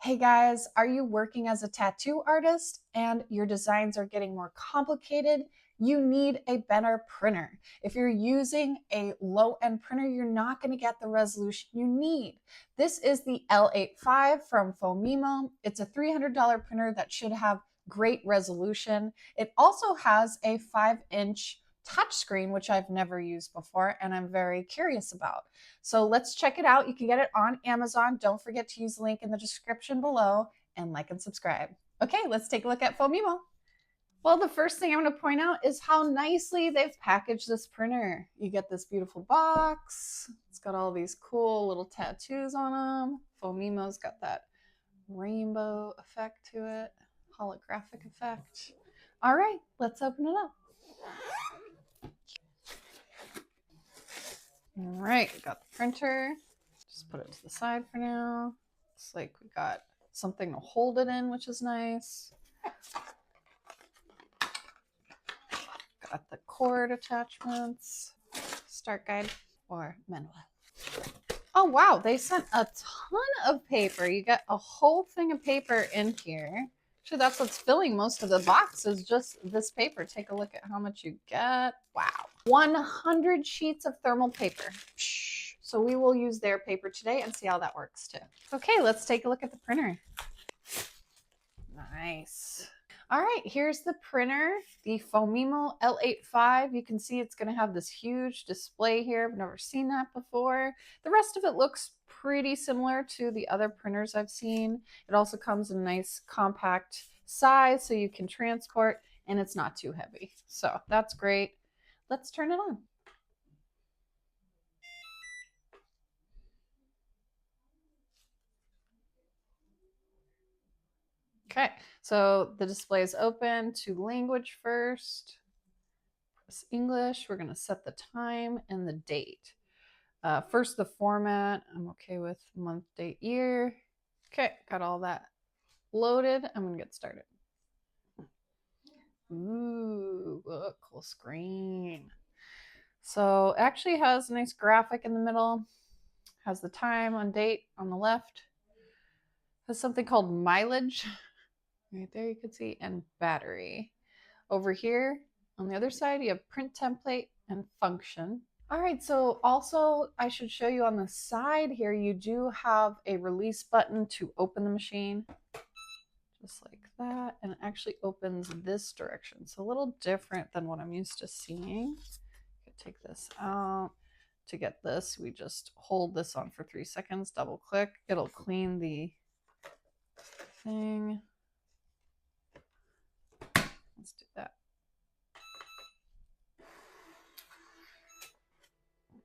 Hey guys, are you working as a tattoo artist and your designs are getting more complicated? You need a better printer. If you're using a low-end printer, you're not going to get the resolution you need. This is the L85 from Phomemo. It's a $300 printer that should have great resolution. It also has a 5-inch touchscreen, which I've never used before and I'm very curious about. So let's check it out. You can get it on Amazon. Don't forget to use the link in the description below and like and subscribe. Okay, let's take a look at Phomemo. Well, the first thing I'm going to point out is how nicely they've packaged this printer. You get this beautiful box. It's got all these cool little tattoos on them. Phomemo's got that rainbow effect to it, holographic effect. All right, let's open it up. All right, we got the printer. Just put it to the side for now. Looks like we got something to hold it in, which is nice. Got the cord attachments, start guide, or manual. Oh wow, they sent a ton of paper. You got a whole thing of paper in here. Actually, that's what's filling most of the box is just this paper. Take a look at how much you get. Wow. 100 sheets of thermal paper. So we will use their paper today and see how that works too. Okay, let's take a look at the printer. Nice. All right, here's the printer, the Phomemo L85. You can see it's going to have this huge display here. I've never seen that before. The rest of it looks pretty similar to the other printers I've seen. It also comes in a nice compact size so you can transport and it's not too heavy. So that's great. Let's turn it on. Okay, so the display is open to language first. Press English. We're going to set the time and the date. First, the format. I'm okay with month, date, year. Okay, got all that loaded. I'm going to get started. Ooh, look, cool screen. So it actually has a nice graphic in the middle. Has the time on date on the left. Has something called mileage. Right there you can see, and battery. Over here on the other side, you have print template and function. All right, so also I should show you on the side here, you do have a release button to open the machine, just like that, and it actually opens this direction. So a little different than what I'm used to seeing. Take this out. To get this, we just hold this on for 3 seconds, double click. It'll clean the thing. Let's do that.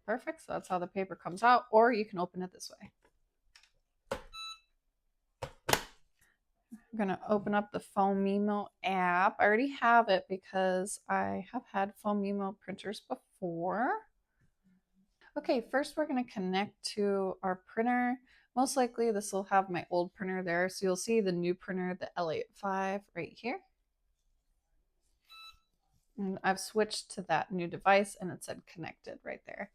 Perfect. So that's how the paper comes out, or you can open it this way. I'm going to open up the Phomemo app. I already have it because I have had Phomemo printers before. Okay, first we're going to connect to our printer. Most likely this will have my old printer there. So you'll see the new printer, the L85 right here. And I've switched to that new device and it said connected right there.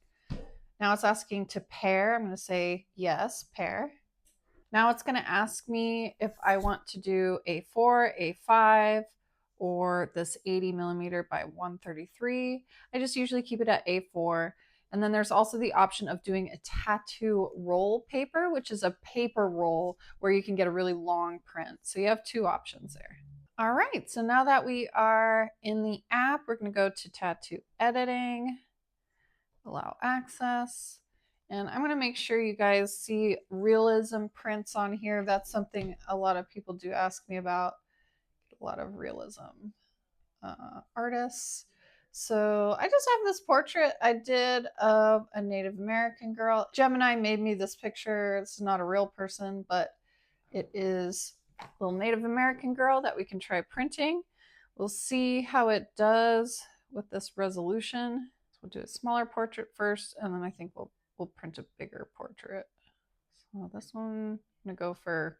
Now it's asking to pair. I'm going to say yes, pair. Now it's going to ask me if I want to do A4, A5, or this 80 millimeter by 133. I just usually keep it at A4. And then there's also the option of doing a tattoo roll paper, which is a paper roll where you can get a really long print. So you have 2 options there. All right, so now that we are in the app, we're going to go to tattoo editing, allow access. And I'm going to make sure you guys see Realism prints on here. That's something a lot of people do ask me about. A lot of Realism artists. So I just have this portrait I did of a Native American girl. Gemini made me this picture. It's not a real person, but it is a little Native American girl that we can try printing. We'll see how it does with this resolution. We'll do a smaller portrait first, and then I think we'll print a bigger portrait. So this one, I'm gonna go for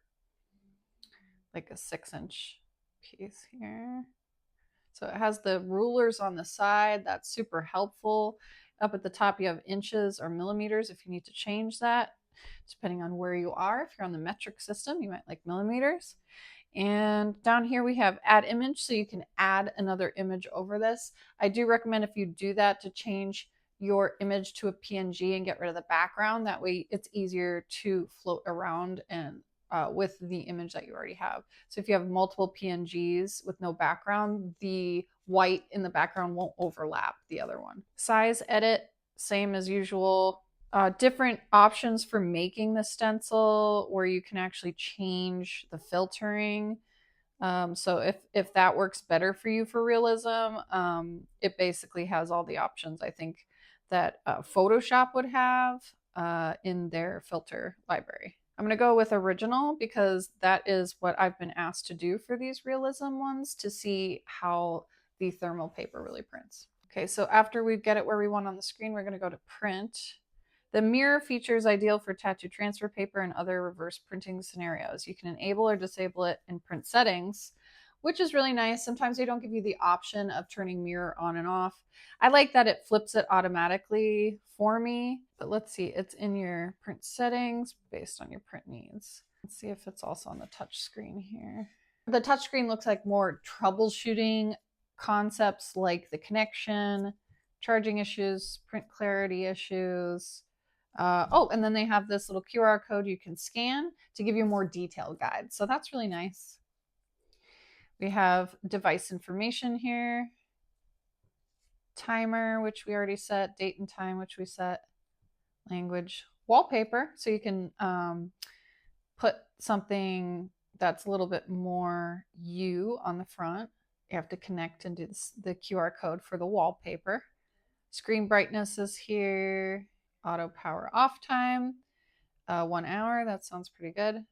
like a 6-inch piece here. So it has the rulers on the side. That's super helpful. Up at the top, you have inches or millimeters if you need to change that. depending on where you are. If you're on the metric system, you might like millimeters. And down here we have add image, so you can add another image over this. I do recommend if you do that to change your image to a PNG and get rid of the background. That way it's easier to float around and with the image that you already have. So if you have multiple PNGs with no background, the white in the background won't overlap the other one. Size edit, same as usual. Different options for making the stencil where you can actually change the filtering. So if that works better for you for realism, it basically has all the options I think that Photoshop would have in their filter library. I'm going to go with original because that is what I've been asked to do for these realism ones, to see how the thermal paper really prints. Okay, so after we get it where we want on the screen, we're going to go to print. The mirror feature is ideal for tattoo transfer paper and other reverse printing scenarios. You can enable or disable it in print settings, which is really nice. Sometimes they don't give you the option of turning mirror on and off. I like that it flips it automatically for me, but let's see, it's in your print settings based on your print needs. Let's see if it's also on the touch screen here. The touch screen looks like more troubleshooting concepts like the connection, charging issues, print clarity issues. Oh, and then they have this little QR code you can scan to give you a more detailed guide. So that's really nice. We have device information here, timer, which we already set, date and time, which we set, language, wallpaper. So you can put something that's a little bit more you on the front. You have to connect and do the QR code for the wallpaper. Screen brightness is here. Auto power off time, 1 hour. That sounds pretty good.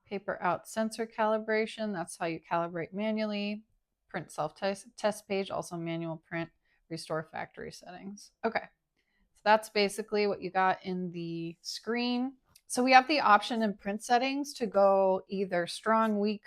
Paper out sensor calibration. That's how you calibrate manually. Print self-test page, also manual print. Restore factory settings. Okay, so that's basically what you got in the screen. So we have the option in print settings to go either strong, weak,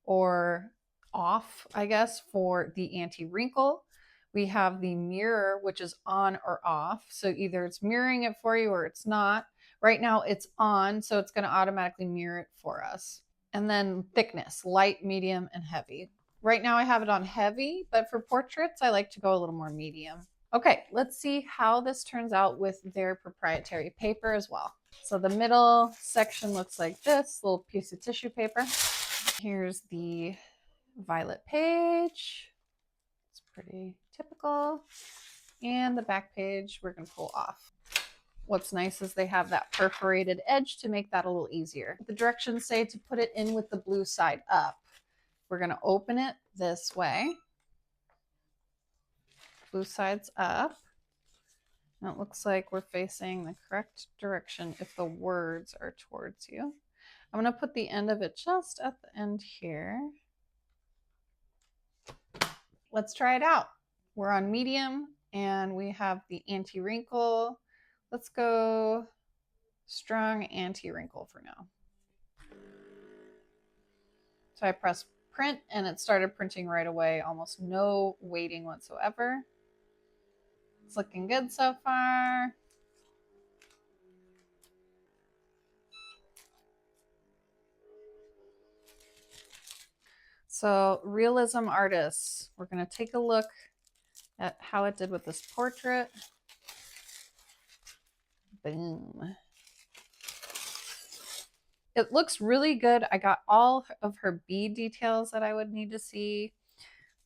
or off, I guess, for the anti-wrinkle. We have the mirror, which is on or off. So either it's mirroring it for you or it's not. Right now it's on, so it's going to automatically mirror it for us. And then thickness, light, medium, and heavy. Right now I have it on heavy, but for portraits, I like to go a little more medium. Okay, let's see how this turns out with their proprietary paper as well. So the middle section looks like this, little piece of tissue paper. Here's the violet page. It's pretty typical. And the back page we're going to pull off. What's nice is they have that perforated edge to make that a little easier. The directions say to put it in with the blue side up. We're going to open it this way. Blue side's up. And it looks like we're facing the correct direction if the words are towards you. I'm going to put the end of it just at the end here. Let's try it out. We're on medium and we have the anti-wrinkle. Let's go strong anti-wrinkle for now. So I pressed print and it started printing right away, almost no waiting whatsoever. It's looking good so far. So Realism Artists, we're going to take a look at how it did with this portrait. Boom. It looks really good. I got all of her bead details that I would need to see.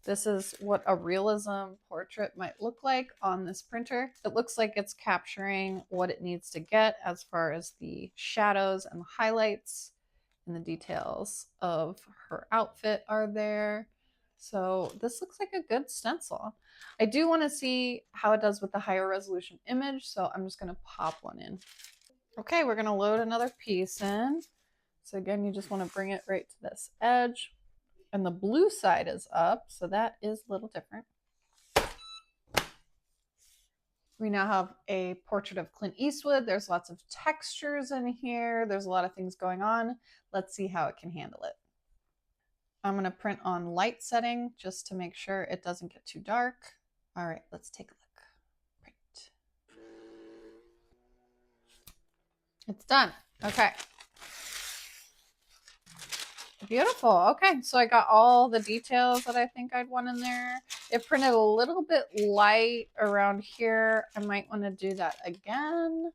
This is what a realism portrait might look like on this printer. It looks like it's capturing what it needs to get as far as the shadows and the highlights, and the details of her outfit are there. So this looks like a good stencil. I do want to see how it does with the higher resolution image, so I'm just going to pop one in. Okay, we're going to load another piece in. So again, you just want to bring it right to this edge. And the blue side is up, so that is a little different. We now have a portrait of Clint Eastwood. There's lots of textures in here. There's a lot of things going on. Let's see how it can handle it. I'm going to print on light setting just to make sure it doesn't get too dark. All right, let's take a look. Print. It's done. Okay. Beautiful. Okay, so I got all the details that I think I'd want in there. It printed a little bit light around here. I might want to do that again,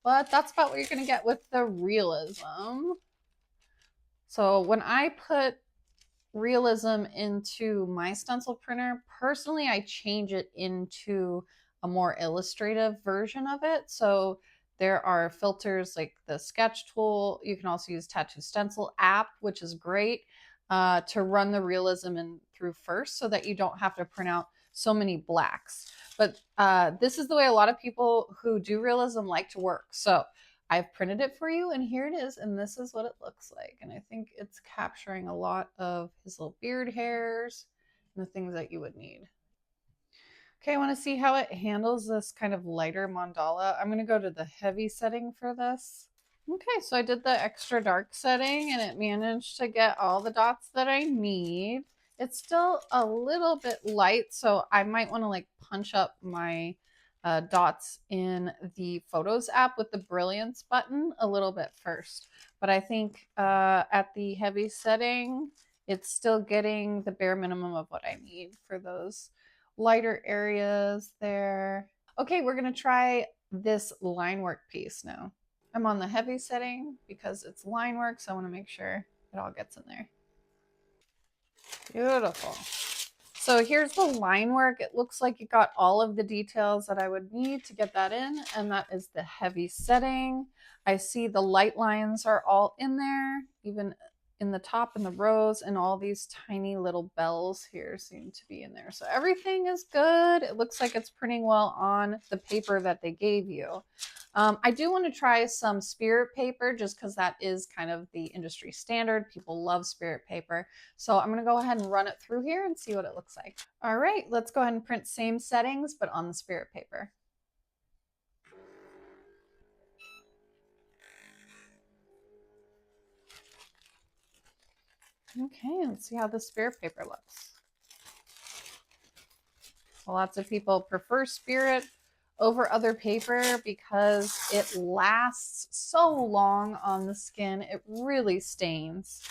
but that's about what you're going to get with the Realism. So when I put Realism into my stencil printer, personally, I change it into a more illustrative version of it. So there are filters like the sketch tool. You can also use Tattoo Stencil app, which is great to run the Realism in through first so that you don't have to print out so many blacks. But this is the way a lot of people who do Realism like to work. So I've printed it for you and here it is, and this is what it looks like. And I think it's capturing a lot of his little beard hairs and the things that you would need. Okay, I want to see how it handles this kind of lighter mandala. I'm going to go to the heavy setting for this. Okay, so I did the extra dark setting and it managed to get all the dots that I need. It's still a little bit light, so I might want to like punch up my dots in the Photos app with the Brilliance button a little bit first. But I think at the heavy setting, it's still getting the bare minimum of what I need for those lighter areas there. Okay, we're going to try this line work piece now. I'm on the heavy setting because it's line work, so I want to make sure it all gets in there. Beautiful. So here's the line work. It looks like it got all of the details that I would need to get that in, and that is the heavy setting. I see the light lines are all in there, even in the top and the rows, and all these tiny little bells here seem to be in there. So everything is good. It looks like it's printing well on the paper that they gave you. I do want to try some spirit paper just because that is kind of the industry standard. People love spirit paper. So I'm going to go ahead and run it through here and see what it looks like. All right, let's go ahead and print same settings, but on the spirit paper. Okay, let's see how the spirit paper looks. Well, lots of people prefer spirit over other paper because it lasts so long on the skin. It really stains.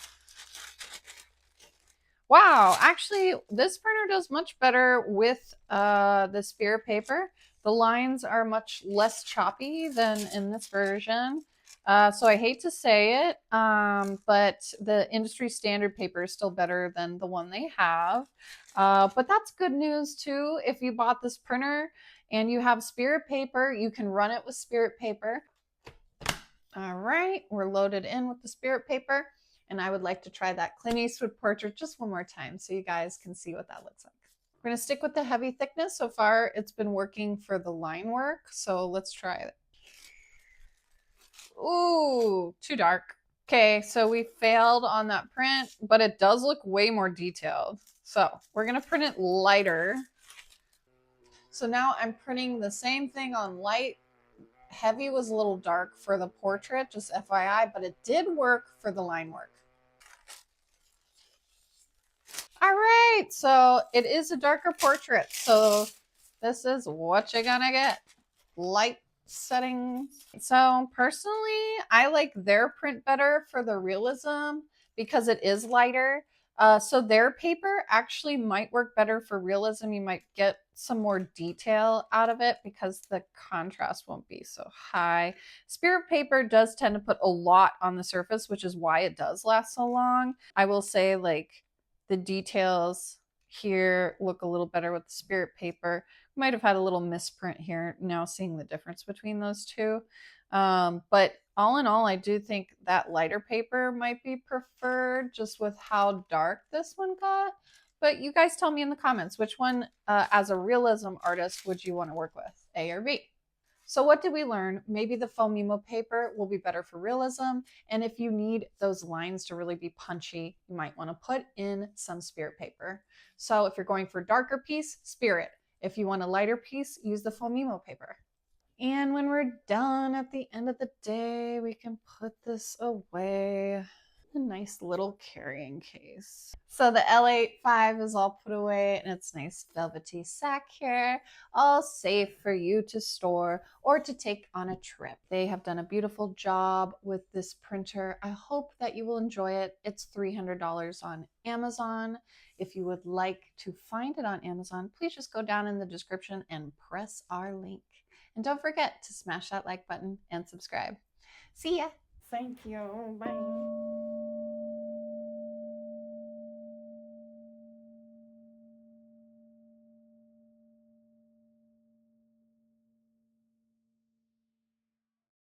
Wow, actually, this printer does much better with the spirit paper. The lines are much less choppy than in this version. So I hate to say it, but the industry standard paper is still better than the one they have. But that's good news too. If you bought this printer and you have spirit paper, you can run it with spirit paper. All right, we're loaded in with the spirit paper. And I would like to try that Clint Eastwood portrait just one more time so you guys can see what that looks like. We're going to stick with the heavy thickness. So far, it's been working for the line work. So let's try it. Ooh, too dark. Okay, so we failed on that print, but it does look way more detailed. So we're going to print it lighter. So now I'm printing the same thing on light. Heavy was a little dark for the portrait, just FYI, but it did work for the line work. All right, so it is a darker portrait. So this is what you're gonna get. Light settings. So personally, I like their print better for the Realism because it is lighter. So their paper actually might work better for Realism. You might get some more detail out of it because the contrast won't be so high. Spirit paper does tend to put a lot on the surface, which is why it does last so long. I will say, like, the details here look a little better with the spirit paper. Might have had a little misprint here, now seeing the difference between those two. But all in all, I do think that lighter paper might be preferred just with how dark this one got. But you guys tell me in the comments, which one as a Realism artist would you want to work with, A or B? So what did we learn? Maybe the Phomemo paper will be better for Realism. And if you need those lines to really be punchy, you might want to put in some spirit paper. So if you're going for a darker piece, spirit. If you want a lighter piece, use the Phomemo paper. And when we're done at the end of the day, we can put this away. a nice little carrying case. So the L85 is all put away in its nice velvety sack here, all safe for you to store or to take on a trip. They have done a beautiful job with this printer. I hope that you will enjoy it. It's $300 on Amazon. If you would like to find it on Amazon, please just go down in the description and press our link. And don't forget to smash that like button and subscribe. See ya. Thank you. Bye.